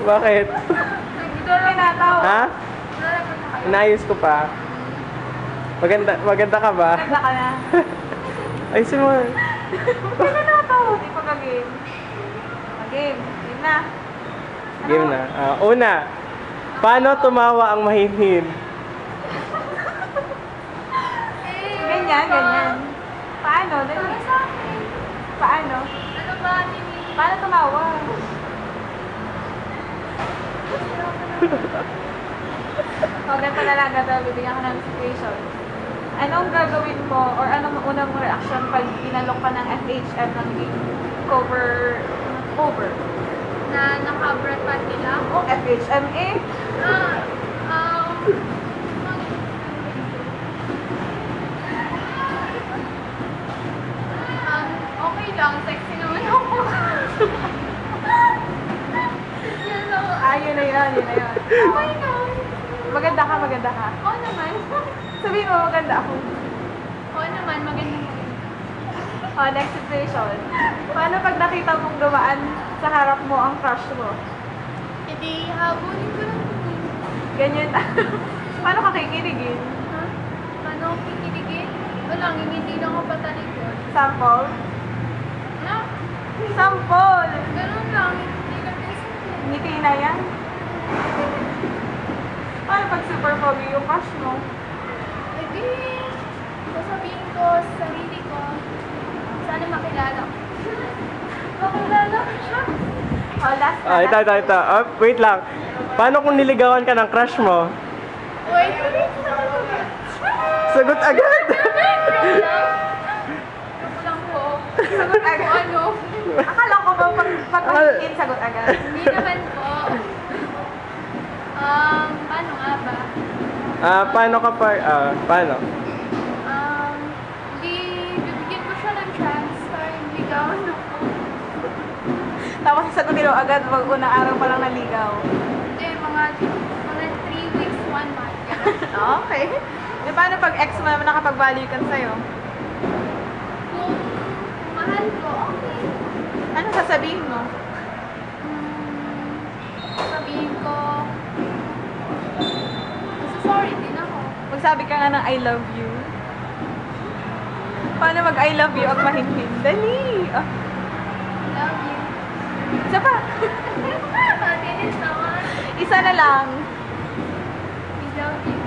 Bakit? Ito lang tinatawa. Ha? Inayos ko pa. Maganda ka ba? Maganda ka na. Ayusin mo. Maganda na ako. Hindi pa ka-game. Game. Game na. Game na. Una, paano tumawa ang mahinhin? Ganyan. Paano? Dali. Paano? Ano ba, Nini? Paano tumawa? Ganito na lang. Bibigyan ko ng situation. Anong gagawin mo or anong unang reaction pag inalok ka ng FHM ng cover? Na naka-bread pan nila? Oh, FHM eh. Okay lang. Sexy naman ako. Yan lang. Yun na yun. Okay lang. Maganda ka. Oo naman. Sabihin mo, maganda ako. Oo naman, maganda. Next situation. Paano pag nakita mong dumaan sa harap mo ang crush mo? Hindi, habulin ko lang. Ganyan. Paano ka kikiligin? Ha? Ano, kikiligin? Wala, hindi lang ako patalikod. Sample? Na? Sample! Ganun lang, hindi lang din simple. Ngiti na yan. Paano pag super pogi yung crush mo? Hindi, sasabihin ko sa sarili ko, sana makilala ko. Makilala ko siya. Last na. Ito. Wait lang. Paano kung niligawan ka ng crush mo? Wait. Sagot agad! Ako lang po. Sagot agad. Ano? Akala ko ba pag mahigit, sagot agad? Hindi naman po. Paano nga ba? Paano ka pa... paano? Bibigyan ko siya ng chance para ligawan ako. Tapos sasagutin mo agad pag unang araw pa lang naligaw. Hindi, mga 3 weeks, 1 month. Ganun. Okay. E paano pag ex mo naman nakapag-balikan sa'yo? Kung mahal ko, okay. Ano sasabihin mo? Sabihin ko, sorry din ako. Magsabi ka nga ng I love you. Paano mag I love you ang mahinhin? Dali! Love you. Isa pa. Dinis naman. Isa na lang. I love you.